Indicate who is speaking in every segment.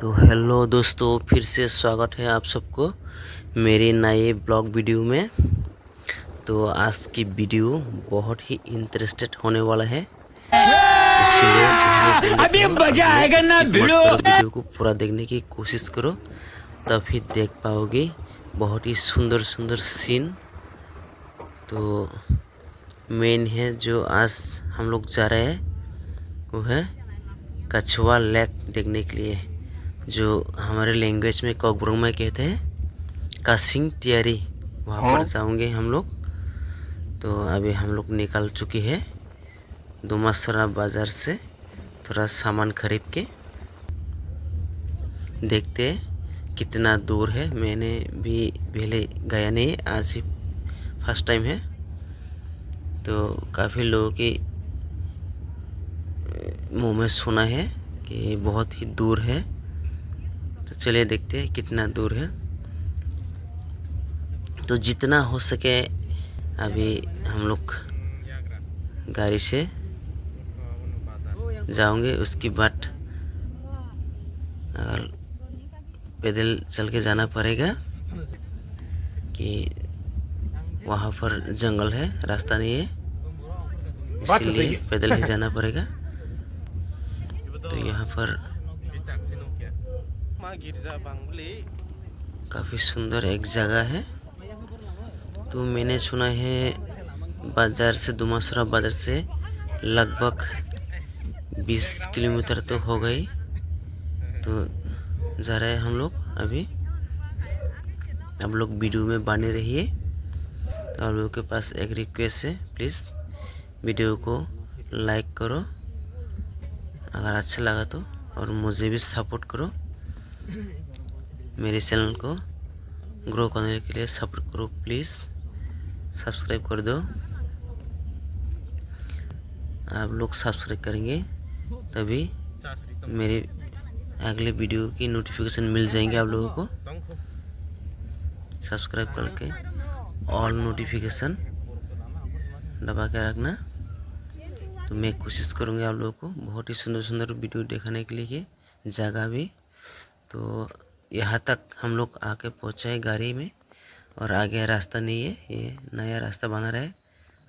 Speaker 1: तो हेलो दोस्तों, फिर से स्वागत है आप सबको मेरे नए ब्लॉग वीडियो में। तो आज की वीडियो बहुत ही इंटरेस्टेड होने वाला है, इसलिए
Speaker 2: अभी मजा आएगा ना भिड़ो।
Speaker 1: वीडियो को पूरा देखने की कोशिश करो, तभी देख पाओगे बहुत ही सुंदर सुंदर सीन। तो मेन है जो आज हम लोग जा रहे हैं वो है कछुआ लेक देखने के लिए, जो हमारे लैंग्वेज में कोकब्रोंग में कहते हैं कासिंग तियारी। वहाँ पर जाओगे हम लोग। तो अभी हम लोग निकल चुके हैं दुमासरा बाज़ार से, थोड़ा सामान खरीद के देखते हैं कितना दूर है। मैंने भी पहले गया नहीं, आज ही फर्स्ट टाइम है। तो काफ़ी लोगों के मुँह में सुना है कि बहुत ही दूर है। तो चलिए देखते हैं कितना दूर है। तो जितना हो सके अभी हम लोग गाड़ी से जाओगे, उसके बाद अगर पैदल चल के जाना पड़ेगा कि वहाँ पर जंगल है, रास्ता नहीं है, इसीलिए पैदल ही जाना पड़ेगा। तो यहाँ पर काफ़ी सुंदर एक जगह है। तो मैंने सुना है बाज़ार से, दुमासरा बाज़ार से लगभग 20 किलोमीटर तो हो गई। तो जा रहे हैं हम लोग अभी। आप लोग वीडियो में बने रहिए। तो आप लोगों के पास एक रिक्वेस्ट है, प्लीज़ वीडियो को लाइक करो अगर अच्छा लगा तो, और मुझे भी सपोर्ट करो। मेरे चैनल को ग्रो करने के लिए सपोर्ट करो, प्लीज़ सब्सक्राइब कर दो। आप लोग सब्सक्राइब करेंगे तभी मेरे अगले वीडियो की नोटिफिकेशन मिल जाएंगे आप लोगों को। सब्सक्राइब करके ऑल नोटिफिकेशन दबा के रखना। तो मैं कोशिश करूँगा आप लोगों को बहुत ही सुंदर सुंदर वीडियो दिखाने के लिए, जगह भी। तो यहाँ तक हम लोग आके पहुँचे गाड़ी में, और आगे रास्ता नहीं है, ये नया रास्ता बना रहा है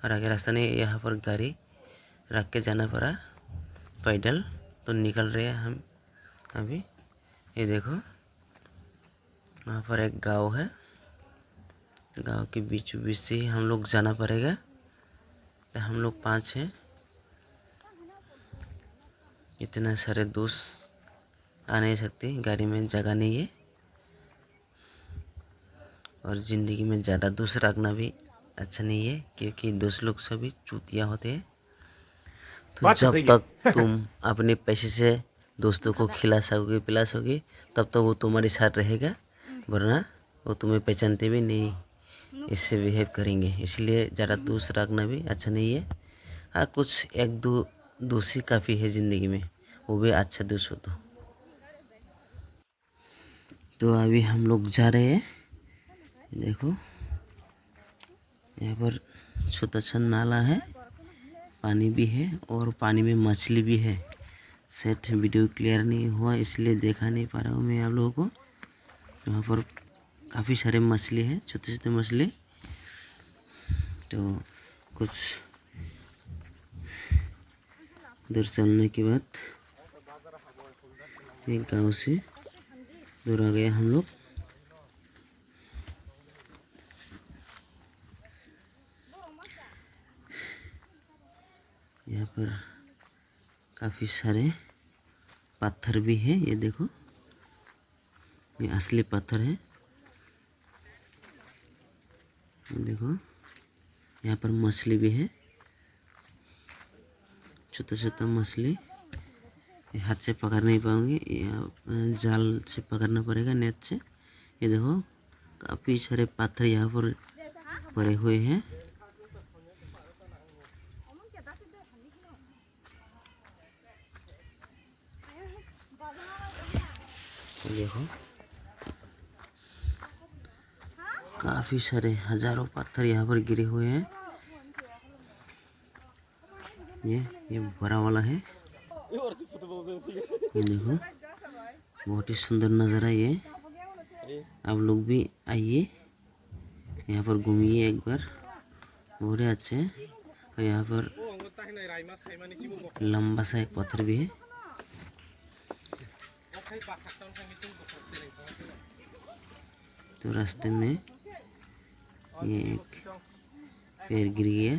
Speaker 1: और आगे रास्ता नहीं है। यहाँ पर गाड़ी रख के जाना पड़ा पैदल। तो निकल रहे हैं हम अभी। ये देखो वहाँ पर एक गांव है, गांव के बीचों बीच से हम लोग जाना पड़ेगा। तो हम लोग 5 हैं, इतना सारे दोस्त आ नहीं सकते, गाड़ी में जगह नहीं है, और ज़िंदगी में ज़्यादा दोस्त रखना भी अच्छा नहीं है, क्योंकि दोस्त लोग सभी चूतिया होते हैं। तो जब तक तुम अपने पैसे से दोस्तों को खिला सकोगे, पिला सकोगे, तब तक वो तुम्हारे साथ रहेगा, वरना वो तुम्हें पहचानते भी नहीं, इससे बिहेव करेंगे। इसलिए ज़्यादा दोस्त रखना भी अच्छा नहीं है। हाँ, कुछ एक दो दोस्त ही काफ़ी है ज़िंदगी में, वो भी अच्छा दोस्त हो तो अभी हम लोग जा रहे हैं। देखो यहाँ पर छोटा सा नाला है, पानी भी है और पानी में मछली भी है। सेट वीडियो क्लियर नहीं हुआ इसलिए देखा नहीं पा रहा हूँ मैं आप लोगों को। यहाँ पर काफ़ी सारे मछली है, छोटे छोटे मछली। तो कुछ दूर चलने के बाद एक गांव से दूर आ गया हम लोग। यहाँ पर काफ़ी सारे पत्थर भी है, ये देखो, ये असली पत्थर है। देखो यहाँ पर मछली भी है, छोटा छोटा मछली। हाथ से पकड़ नहीं पाऊंगी, जाल से पकड़ना पड़ेगा, नेट से। ये देखो काफ़ी सारे पत्थर यहाँ पर पड़े हुए हैं। देखो काफ़ी सारे हजारों पत्थर यहाँ पर गिरे हुए हैं। ये बड़ा वाला है, ये देखो बहुत ही सुंदर नज़ारा ये। आप लोग भी आइए, यहाँ पर घूमिए एक बार, बहुत ही अच्छे हैं। और यहाँ पर लंबा सा एक पत्थर भी है। तो रास्ते में ये एक पेड़ गिर गया।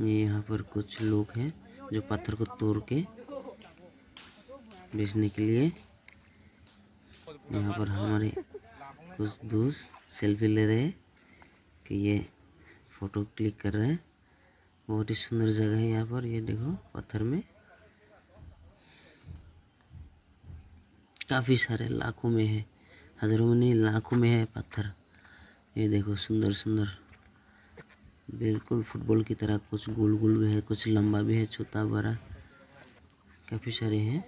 Speaker 1: ये यहाँ पर कुछ लोग हैं जो पत्थर को तोड़ के बेचने के लिए यहाँ पर हमारे कुछ दोस्त सेल्फी ले रहे हैं कि ये फ़ोटो क्लिक कर रहे हैं। बहुत ही सुंदर जगह है यहाँ पर। ये देखो पत्थर में काफ़ी सारे, लाखों में है, हज़ारों में नहीं लाखों में है पत्थर। ये देखो सुंदर सुंदर, बिल्कुल फुटबॉल की तरह। कुछ गोल गोल भी है, कुछ लंबा भी है, छोटा बड़ा, काफ़ी सारे हैं।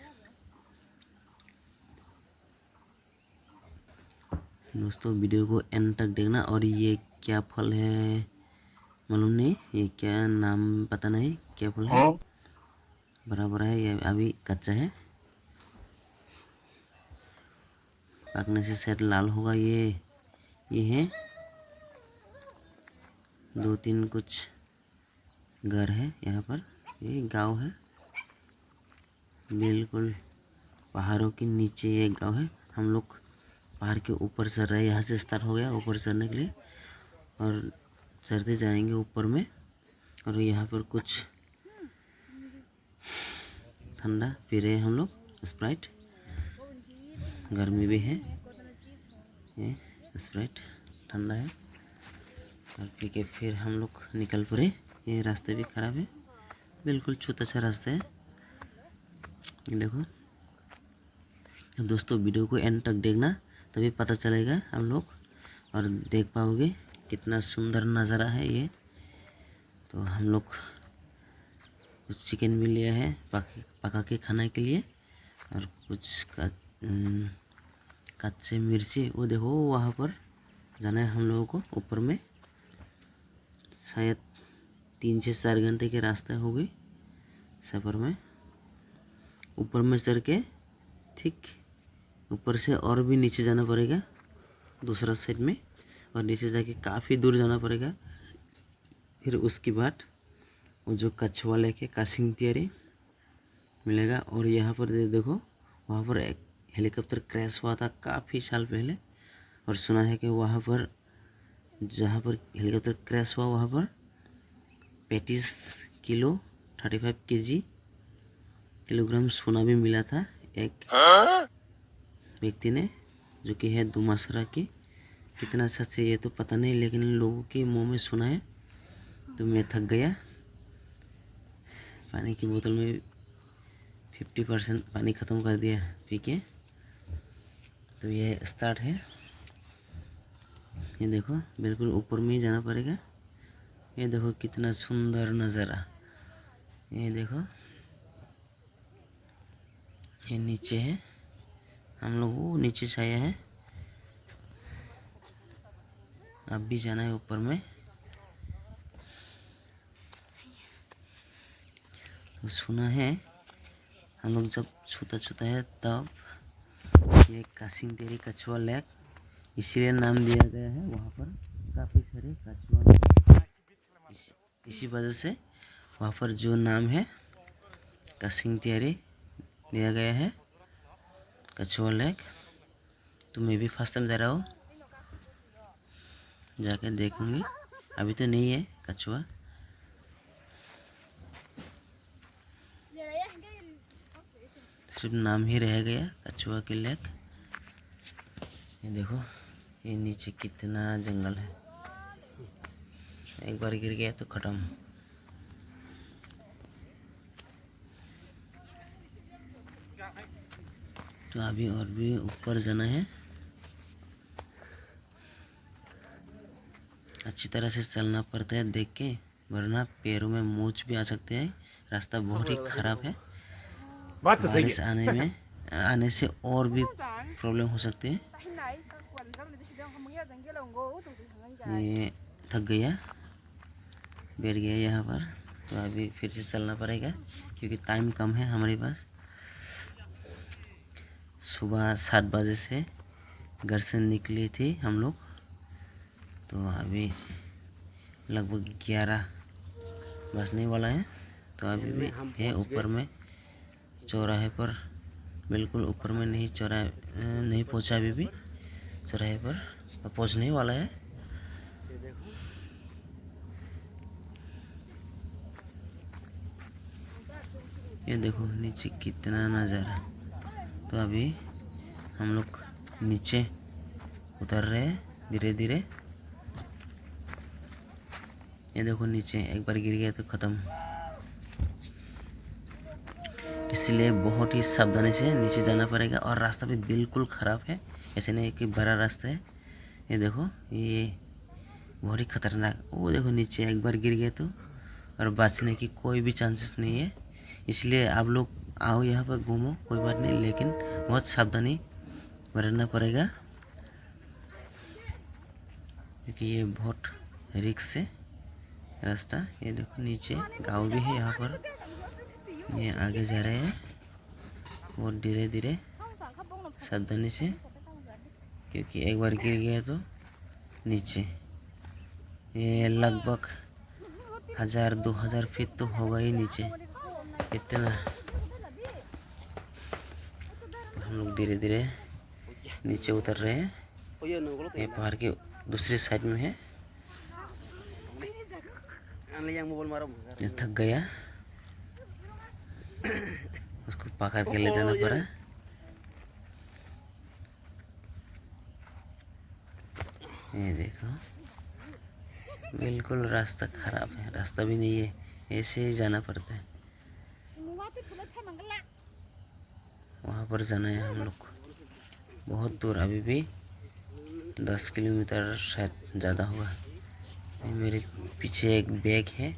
Speaker 1: दोस्तों वीडियो को एंड तक देखना। और ये क्या फल है मालूम नहीं, ये क्या नाम पता नहीं, क्या फल है, बड़ा बड़ा है, ये अभी कच्चा है, पकने से शायद लाल होगा। ये है 2-3 कुछ घर है यहाँ पर। ये गांव है, बिल्कुल पहाड़ों के नीचे ये गांव है। हम लोग पहाड़ के ऊपर चढ़ रहे हैं, यहाँ से स्टार्ट हो गया ऊपर चढ़ने के लिए, और चढ़ते जाएंगे ऊपर में। और यहाँ पर कुछ ठंडा पी रहे हैं हम लोग, स्प्राइट, गर्मी भी है, ये स्प्राइट ठंडा है। और पी के फिर हम लोग निकल पड़े। ये रास्ते भी ख़राब है, बिल्कुल छोटा सा रास्ता है। ये देखो दोस्तों, वीडियो को एंड तक देखना, तभी पता चलेगा हम लोग, और देख पाओगे कितना सुंदर नज़ारा है ये। तो हम लोग कुछ चिकन भी लिया है पका के खाने के लिए, और कुछ कच्चे मिर्ची। वो देखो वहाँ पर जाना है हम लोगों को ऊपर में, शायद 3 से 4 घंटे के रास्ता होगी सफ़र में। ऊपर में चढ़ के ठीक ऊपर से और भी नीचे जाना पड़ेगा दूसरा साइड में, और नीचे जाके काफ़ी दूर जाना पड़ेगा। फिर उसके बाद वो जो कछुआ लेके कासिंग तियारी मिलेगा। और यहाँ पर देखो, वहाँ पर एक हेलीकॉप्टर क्रैश हुआ था काफ़ी साल पहले, और सुना है कि वहाँ पर जहाँ पर हेलीकॉप्टर क्रैश हुआ वहाँ पर 35 किलो 35 किलोग्राम सोना भी मिला था एक व्यक्ति ने, जो कि है दुमासरा की। कितना सच है ये तो पता नहीं, लेकिन लोगों के मुंह में सुना है। तो मैं थक गया, पानी की बोतल में 50% पानी ख़त्म कर दिया पी के। तो ये स्टार्ट है, ये देखो बिल्कुल ऊपर में ही जाना पड़ेगा। ये देखो कितना सुंदर नज़ारा, ये देखो ये नीचे है, हम लोग वो नीचे से आया है, अब भी जाना है ऊपर में। तो सुना है हम लोग जब छोटा है तब ये कासिंग तेरी कछुआ लेक इसीलिए नाम दिया गया है। वहाँ पर काफ़ी सारे कछुआ, इसी वजह से वहाँ पर जो नाम है कासिंग तियारी दिया गया है, कछुआ लेक। तो मैं भी फर्स्ट टाइम जा रहा हूँ, जाकर देखूँगी। अभी तो नहीं है कछुआ, सिर्फ नाम ही रह गया कछुआ के लेक। ये देखो ये नीचे कितना जंगल है, एक बार गिर गया तो खत्म। तो अभी और भी ऊपर जाना है, अच्छी तरह से चलना पड़ता है देख के, वरना पैरों में मोच भी आ सकते हैं। रास्ता बहुत ही ख़राब है, बारिश आने से और भी प्रॉब्लम हो सकती है। ये थक गया, बैठ गया यहाँ पर। तो अभी फिर से चलना पड़ेगा क्योंकि टाइम कम है हमारे पास। सुबह 7 बजे से घर से निकली थी हम लोग, तो अभी लगभग 11 बजने वाला है। तो अभी भी है ऊपर में चौराहे पर, बिल्कुल ऊपर में नहीं, चौराहे नहीं पहुंचा, अभी भी चौराहे पर पहुंचने वाला है। ये देखो नीचे कितना नज़ारा। तो अभी हम लोग नीचे उतर रहे हैं धीरे धीरे। ये देखो नीचे एक बार गिर गया तो ख़त्म, इसलिए बहुत ही सावधानी से नीचे जाना पड़ेगा। और रास्ता भी बिल्कुल ख़राब है, ऐसे नहीं कि बड़ा रास्ता है। ये देखो ये बहुत ही खतरनाक। वो देखो नीचे एक बार गिर गया तो और बचने की कोई भी चांसेस नहीं है। इसलिए आप लोग आओ यहाँ पर घूमो, कोई बात नहीं, लेकिन बहुत सावधानी बरतना पड़ेगा क्योंकि ये बहुत रिस्क है रास्ता। ये देखो नीचे गांव भी है यहाँ पर। ये आगे जा रहे हैं बहुत धीरे धीरे सावधानी से, क्योंकि एक बार गिर गया तो नीचे ये लगभग 1000-2000 फीट तो होगा ही नीचे इतना। तो हम लोग धीरे धीरे नीचे उतर रहे हैं। ये पहाड़ के दूसरी साइड में है। ये थक गया, उसको पकड़ के ले जाना पड़ा। ये देखो बिल्कुल रास्ता खराब है, रास्ता भी नहीं है, ऐसे ही जाना पड़ता है। वहाँ पर जाना है हम लोग को बहुत दूर, अभी भी 10 किलोमीटर शायद ज़्यादा होगा। मेरे पीछे एक बैग है,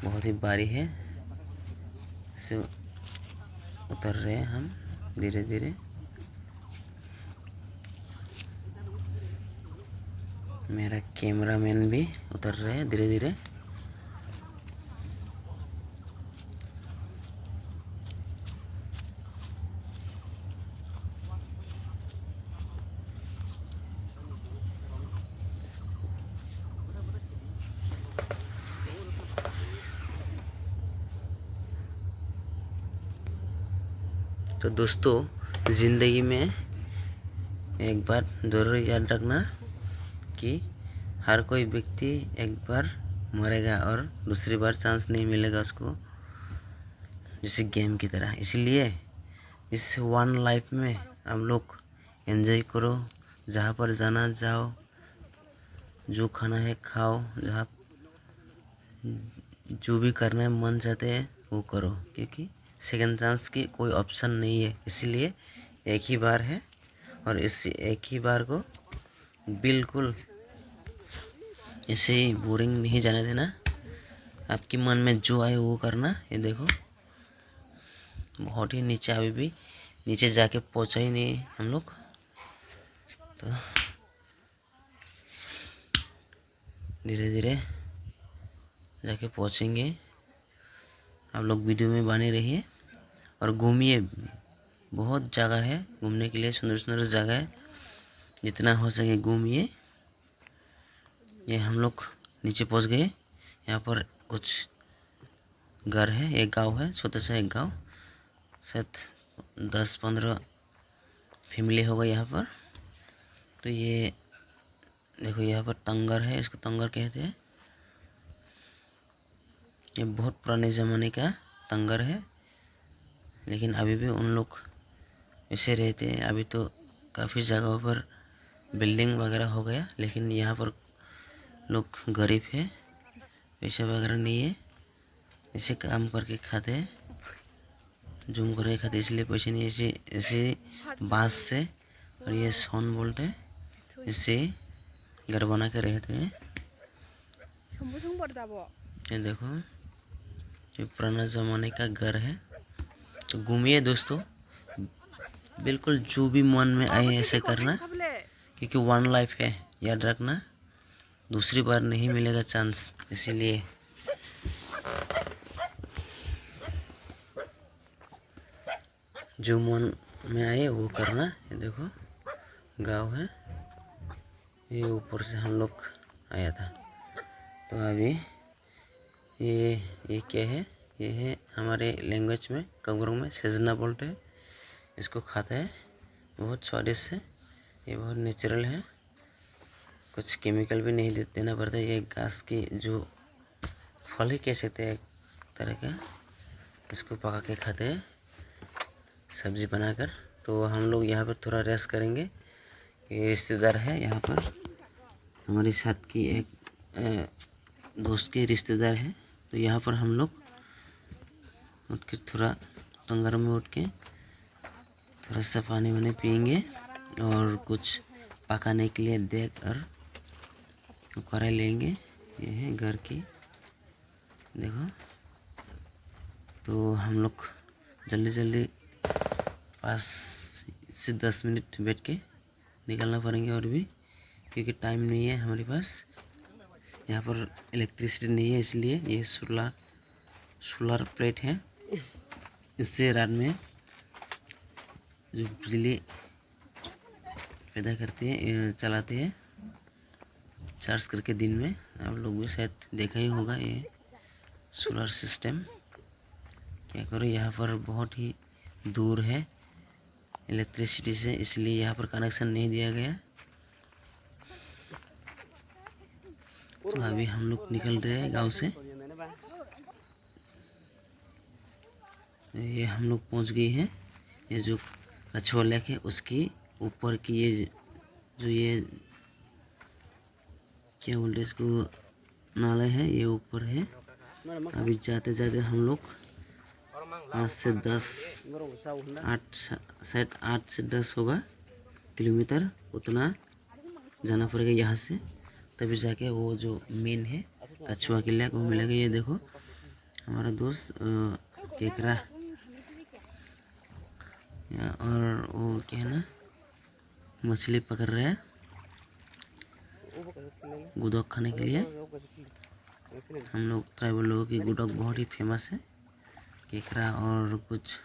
Speaker 1: बहुत ही भारी है, इसे उतर रहे हैं हम धीरे धीरे। मेरा कैमरामैन भी उतर रहे हैं धीरे धीरे। तो दोस्तों, ज़िंदगी में एक बात ज़रूर याद रखना कि हर कोई व्यक्ति एक बार मरेगा और दूसरी बार चांस नहीं मिलेगा उसको, जैसे गेम की तरह। इसलिए इस वन लाइफ में हम लोग एंजॉय करो, जहाँ पर जाना जाओ, जो खाना है खाओ, जहाँ जो भी करना है मन चाहते हैं वो करो, क्योंकि सेकंड चांस की कोई ऑप्शन नहीं है। इसलिए एक ही बार है और इस एक ही बार को बिल्कुल ऐसे ही बोरिंग नहीं जाने देना। आपके मन में जो आए वो करना। ये देखो बहुत ही नीचे, अभी भी नीचे जाके पहुंचा ही नहीं हम लोग। तो धीरे धीरे जाके पहुंचेंगे। आप लोग वीडियो में बने रहिए और घूमिए, बहुत जगह है घूमने के लिए, सुंदर सुंदर जगह है, जितना हो सके घूमिए। ये हम लोग नीचे पहुंच गए। यहाँ पर कुछ घर है, एक गांव है, छोटा सा एक गांव, शायद 10-15 फैमिली होगा यहाँ पर। तो ये देखो यहाँ पर तंगर है, इसको तंगर कहते हैं। ये बहुत पुराने ज़माने का तंगर है, लेकिन अभी भी उन लोग ऐसे रहते हैं। अभी तो काफ़ी जगहों पर बिल्डिंग वगैरह हो गया, लेकिन यहाँ पर लोग गरीब है, पैसा वगैरह नहीं है, ऐसे काम करके खाते हैं, जूम करके खाते, इसलिए पैसे नहीं। ऐसे ऐसे बांस से और ये सोन बोलते हैं, इससे घर बना के रहते हैं। ये देखो ये पुराना ज़माने का घर है। तो घूमिए दोस्तों, बिल्कुल जो भी मन में आए ऐसे करना, क्योंकि वन लाइफ है, याद रखना, दूसरी बार नहीं मिलेगा चांस। इसीलिए जो मन में आए वो करना। ये देखो गांव है, ये ऊपर से हम लोग आया था। तो अभी ये क्या है, ये है हमारे लैंग्वेज में कंगरू में सजना बोलते हैं। इसको खाते हैं, बहुत स्वादिष्ट है, ये बहुत नेचुरल है, कुछ केमिकल भी नहीं देना पड़ता। ये घास की जो फल ही कह सकते हैं एक तरह का, इसको पका के खाते हैं सब्जी बनाकर। तो हम लोग यहाँ पर थोड़ा रेस्ट करेंगे। ये रिश्तेदार है यहाँ पर, हमारे साथ की एक दोस्त के रिश्तेदार है। तो यहाँ पर हम लोग उठ के थोड़ा तंगारों में उठ के थोड़ा सा पानी वानी पियेंगे और कुछ पकाने के लिए देख और कढ़ाई लेंगे। ये है घर की, देखो। तो हम लोग जल्दी जल्दी 5 से 10 मिनट बैठ के निकलना पड़ेंगे और भी, क्योंकि टाइम नहीं है हमारे पास। यहाँ पर इलेक्ट्रिसिटी नहीं है, इसलिए ये सोलर प्लेट है। इससे रात में जो बिजली पैदा करते हैं, चलाते हैं चार्ज करके दिन में। आप लोग भी शायद देखा ही होगा ये सोलर सिस्टम। क्या करो, यहाँ पर बहुत ही दूर है इलेक्ट्रिसिटी से, इसलिए यहाँ पर कनेक्शन नहीं दिया गया। तो अभी हम लोग निकल रहे हैं गांव से। ये हम लोग पहुंच गए हैं। ये जो कछुआ लेक है उसकी ऊपर की ये जो ये क्या बोलते हैं इसको, नाला है, ये ऊपर है। अभी जाते जाते हम लोग 8 से 10 होगा किलोमीटर, उतना जाना पड़ेगा यहाँ से, तभी जाके वो जो मेन है कछुआ के लेक वो मिलेगा। ये देखो हमारा दोस्त केकरा और वो क्या है ना, मछली पकड़ रहे हैं गुदक खाने के लिए। हम लोग ट्राइबल लोगों की गुदक बहुत ही फेमस है। केकरा और कुछ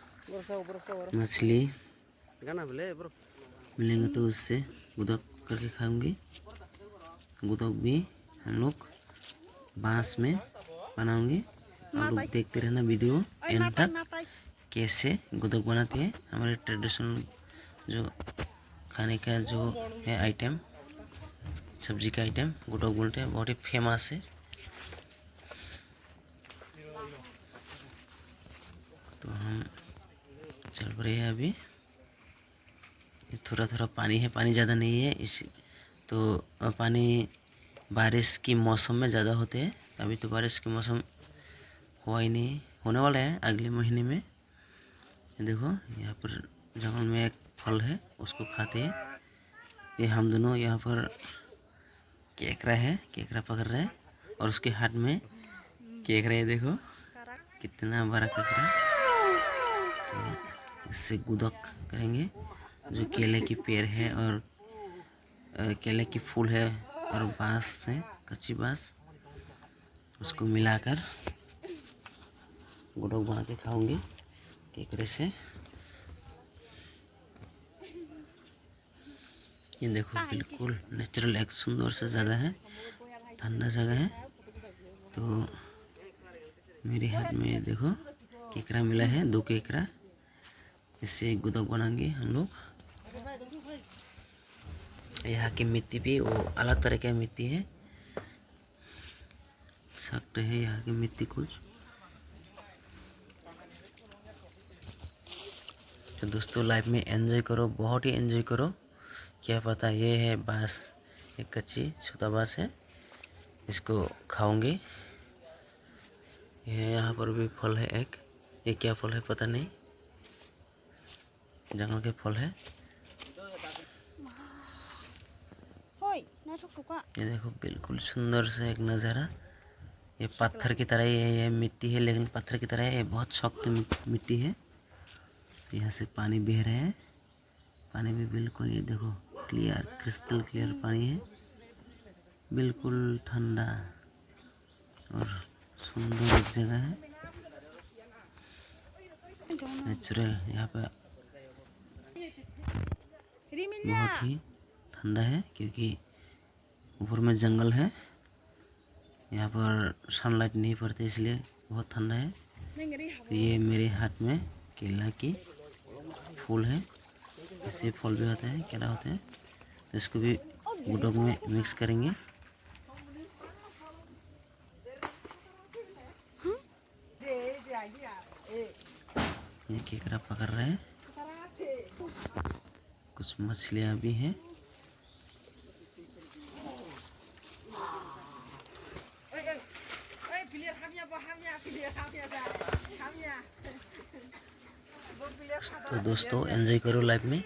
Speaker 1: मछली मिलेंगे तो उससे गुदक करके खाएंगे। गुदक भी हम लोग बांस में बनाएंगे। आप लोग देखते रहना वीडियो एंड तक, कैसे गुदक बनाते हैं। हमारे ट्रेडिशनल जो खाने का जो है आइटम, सब्जी का आइटम गुदक बोलते हैं, बहुत ही फेमस है। तो हम चल पड़े हैं अभी। थोड़ा थोड़ा पानी है, पानी ज़्यादा नहीं है। इस तो पानी बारिश की मौसम में ज़्यादा होते हैं। अभी तो बारिश के मौसम हुआ ही नहीं, होने वाला है अगले महीने में। देखो यहाँ पर जंगल में एक फल है, उसको खाते हैं। ये हम दोनों यहाँ पर केकरा है, केकरा पकड़ रहे हैं और उसके हाथ में केकरा है, देखो कितना बड़ा केकरा। तो इससे गुदक करेंगे। जो केले की पेड़ है और केले की फूल है और बांस है, कच्ची बांस, उसको मिलाकर गुदक बना के खाऊंगी केकरे से। ये देखो बिल्कुल नेचुरल एक सुंदर सा जगह है, ठंडा जगह है। तो मेरे हाथ में देखो केकरा मिला है, 2 केकरा। इससे गुदक बनाएंगे हम लोग। यहाँ की मिट्टी भी वो अलग तरह की मिट्टी है, सख्त है यहाँ की मिट्टी कुछ। तो दोस्तों लाइफ में एंजॉय करो, बहुत ही एंजॉय करो। क्या पता, ये है बांस, एक कच्ची छोटा बांस है, इसको खाऊंगी। ये यहाँ पर भी फल है एक, ये क्या फल है पता नहीं, जंगल के फल है। ये देखो बिल्कुल सुंदर सा एक नज़ारा। ये पत्थर की तरह ही है, ये मिट्टी है लेकिन पत्थर की तरह है, ये बहुत सख्त मिट्टी है। यहाँ से पानी बह रहा है, पानी भी बिल्कुल ये देखो क्लियर, क्रिस्टल क्लियर पानी है, बिल्कुल ठंडा और सुंदर जगह है, नेचुरल। यहाँ पे बहुत ही ठंडा है क्योंकि ऊपर में जंगल है, यहाँ पर सनलाइट नहीं पड़ती इसलिए बहुत ठंडा है। तो ये मेरे हाथ में केला की फूल है, इससे फल भी होता है, केला होता है। तो इसको भी गुडोक में मिक्स करेंगे। ये केकड़ा पकड़ रहे हैं, कुछ मछलियाँ भी हैं। तो दोस्तों एंजॉय करो लाइफ में,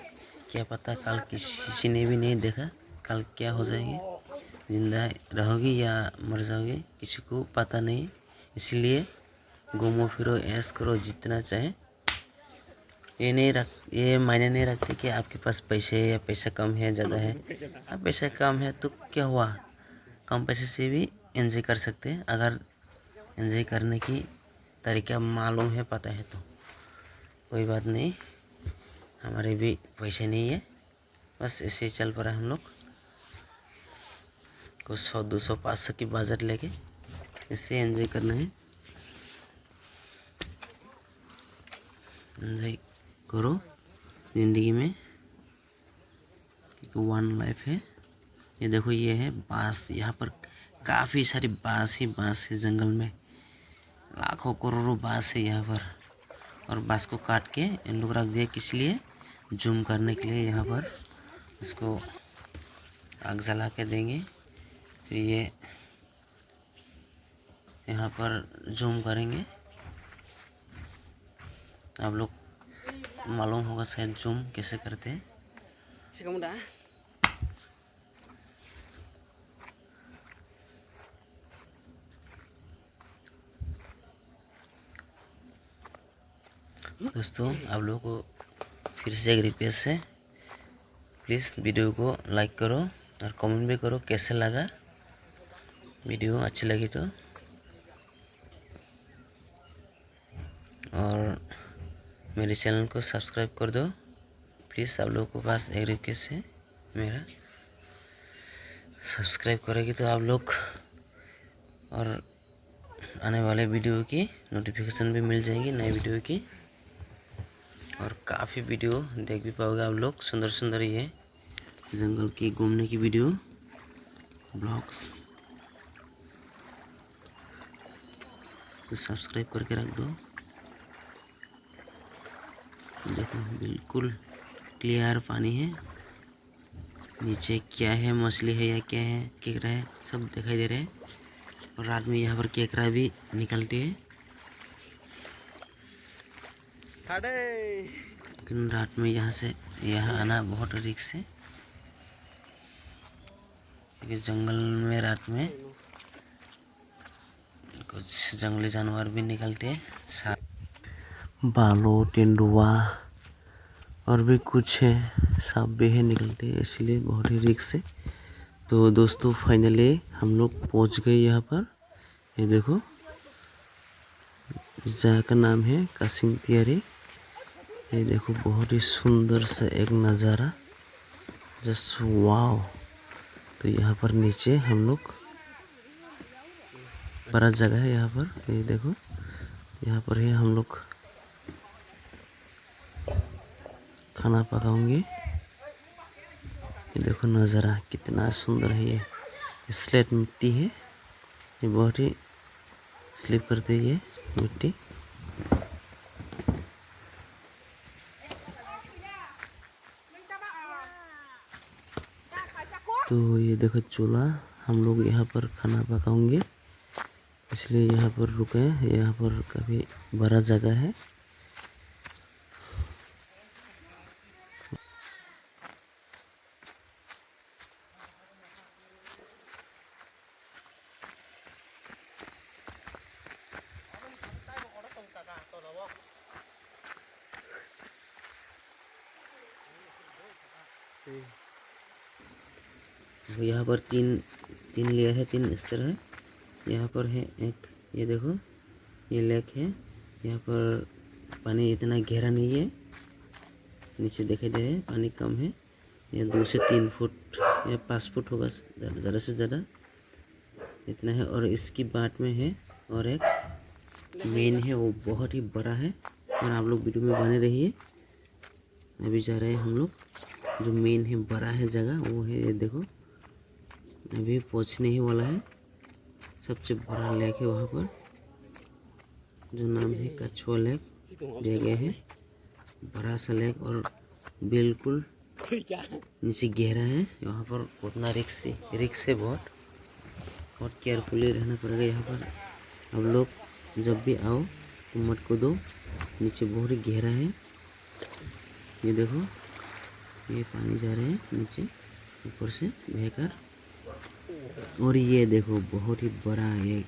Speaker 1: क्या पता कल किसी ने भी नहीं देखा कल क्या हो जाएंगे, जिंदा रहोगी या मर जाओगे किसी को पता नहीं। इसलिए घूमो फिरो ऐश करो जितना चाहे, ये मायने नहीं रखते कि आपके पास पैसे या पैसा कम है ज़्यादा है। अब पैसा कम है तो क्या हुआ, कम पैसे से भी एंजॉय कर सकते हैं अगर एंजॉय करने की तरीका मालूम है, पता है तो कोई बात नहीं। हमारे भी पैसे नहीं है, बस ऐसे ही चल पड़ा हम लोग, कुछ 100-200 500 की बजट लेके इससे एंजॉय करना है। एंजॉय करो ज़िंदगी में, क्योंकि वन लाइफ है। ये देखो ये है बांस, यहाँ पर काफ़ी सारी बांस ही बांस है, जंगल में लाखों करोड़ों बांस है यहाँ पर। और बांस को काट के इन लोग रख दिया किस लिए, जूम करने के लिए। यहाँ पर इसको आग जला के देंगे, फिर ये यहाँ पर जूम करेंगे। आप लोग मालूम होगा शायद जूम कैसे करते हैं। दोस्तों आप लोगों को फिर से एक रिक्वेस्ट है, प्लीज़ वीडियो को लाइक करो और कमेंट भी करो कैसे लगा वीडियो, अच्छी लगी तो। और मेरे चैनल को सब्सक्राइब कर दो प्लीज़। आप लोगों को पास एक रिक्वेस्ट है मेरा, सब्सक्राइब करेगी तो आप लोग और आने वाले वीडियो की नोटिफिकेशन भी मिल जाएगी, नई वीडियो की। और काफ़ी वीडियो देख भी पाओगे आप लोग, सुंदर सुंदर ये जंगल की घूमने की वीडियो ब्लॉग्स। तो सब्सक्राइब करके रख दो। देखो बिल्कुल क्लियर पानी है, नीचे क्या है, मछली है या क्या है, केकड़ा है, सब दिखाई दे रहे हैं। और रात में यहाँ पर केकड़ा भी निकलती है, लेकिन रात में यहाँ से यहाँ आना बहुत रिस्क है, क्योंकि जंगल में रात में कुछ जंगली जानवर भी निकलते हैं, भालू, तेंदुआ और भी कुछ है, सांप भी है निकलते हैं, इसलिए बहुत ही रिस्क है। तो दोस्तों फाइनली हम लोग पहुँच गए यहाँ पर। ये देखो इस जगह का नाम है कासिंग तियारी। ये देखो बहुत ही सुंदर सा एक नज़ारा, जस्ट वाव। तो यहाँ पर नीचे हम लोग, बड़ा जगह है यहाँ पर, ये देखो यहाँ पर है हम लोग खाना पकाएंगे। ये देखो नज़ारा कितना सुंदर है, ये स्लेट मिट्टी है, ये बहुत ही स्लिप करती है ये मिट्टी। तो ये देखो चूल्हा, हम लोग यहाँ पर खाना पकाएंगे, इसलिए यहाँ पर रुके हैं। यहाँ पर काफ़ी बड़ा जगह है। यहाँ पर तीन लेयर है, 3 स्तर है। यहाँ पर है एक, ये देखो ये लेक है, यहाँ पर पानी इतना गहरा नहीं है, नीचे दिखाई दे रहा है पानी कम है। ये 2 से 3 फुट या 5 फुट होगा, ज़्यादा से ज़्यादा इतना है। और इसकी बाट में है और एक मेन है, वो बहुत ही बड़ा है। और आप लोग वीडियो में बने रहिए। अभी जा रहे हैं हम लोग। जो मेन है बड़ा है जगह, वो है ये देखो, अभी पहुंचने ही वाला है। सबसे बड़ा लेक है वहाँ पर, जो नाम है कछुआ लेक दिया गया है। बड़ा सा लेक और बिल्कुल नीचे गहरा है। यहाँ पर उतना रिक्स है, बहुत केयरफुली रहना पड़ेगा यहाँ पर। आप लोग जब भी आओ तो मत कूदो, नीचे बहुत ही गहरा है। ये देखो, ये पानी जा रहे हैं नीचे ऊपर से बहकर। और ये देखो बहुत ही बड़ा है,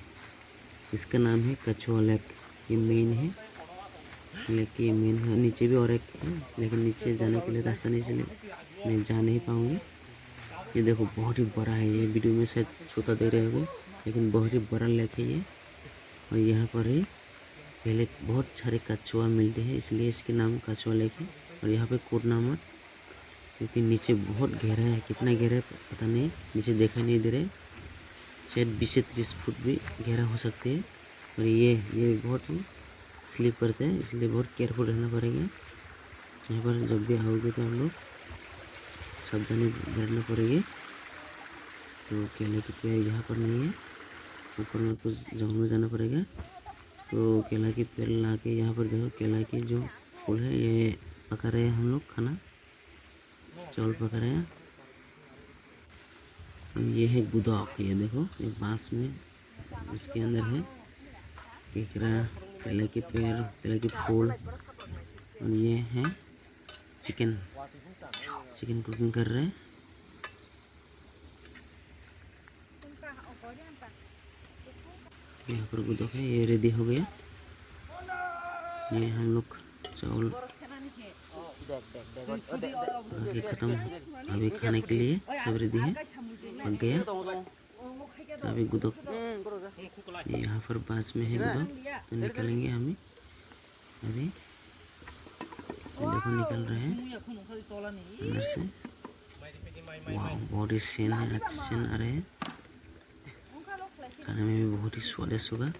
Speaker 1: इसका नाम है कछुआ लेक। ये मेन है लेक, ये मेन है। नीचे भी और एक है, लेकिन नीचे जाने के लिए रास्ता नहीं, इसलिए मैं जा नहीं पाऊँगी। ये देखो बहुत ही बड़ा है, ये वीडियो में शायद छोटा दे रहे होंगे, लेकिन बहुत ही बड़ा लेक है ये। और यहाँ पर ही पहले बहुत सारे कछुआ मिलते हैं, इसलिए इसके नाम कछुआ लेक है। और यहाँ पे कूदना मत, क्योंकि नीचे बहुत गहरा है। कितना गहरा है पता नहीं, नीचे देखा नहीं दे रहे, शायद 20 से 30 फुट भी गहरा हो सकते हैं। और ये बहुत स्लिप करते हैं, इसलिए बहुत केयरफुल रहना पड़ेगा। यहाँ पर जब भी आओगे तो हम लोग सावधानी बैठना पड़ेगी। तो केले के पेड़ यहाँ पर नहीं है, ऊपर में कुछ जंगल में जाना पड़ेगा। तो केला के पेड़ ला के यहाँ पर देखो, केला की जो फूल है ये पका रहे हैं हम लोग, खाना चावल पका रहे हैं। ये है गुदाक, ये देखो, ये बांस में इसके अंदर है केकड़ा, केले के पेड़, केले के फूल। और ये है चिकन कुकिंग कर रहे हैं। यहाँ पर गुदाक है, ये रेडी हो गया। ये हम लोग चावल आगे ख़त्म, अभी खाने के लिए सब रेडी है, पक गया। तो अभी गुदाक यहाँ पर बाँस में है गुदाक, तो निकालेंगे हमें अभी। ये देखो निकल रहे हैं अंदर से। वाह, बहुत ही सेन है, अच्छे सेन आ रहे हैं। खाने में भी बहुत ही स्वादिष्ट होगा।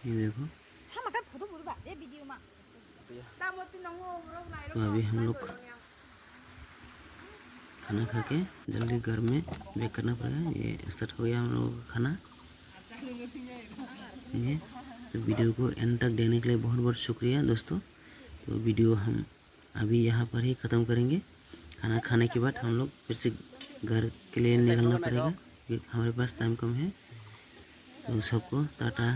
Speaker 1: ये देखो, तो अभी हम लोग खाना खा के जल्दी घर में बैक करना पड़ेगा। ये स्टार्ट हो गया हम लोगों का खाना। ये तो वीडियो को एंड तक देने के लिए बहुत बहुत शुक्रिया दोस्तों। तो वीडियो हम अभी यहाँ पर ही ख़त्म करेंगे। खाना खाने के बाद हम लोग फिर से घर के लिए निकलना पड़ेगा, क्योंकि हमारे पास टाइम कम है। तो सबको टाटा।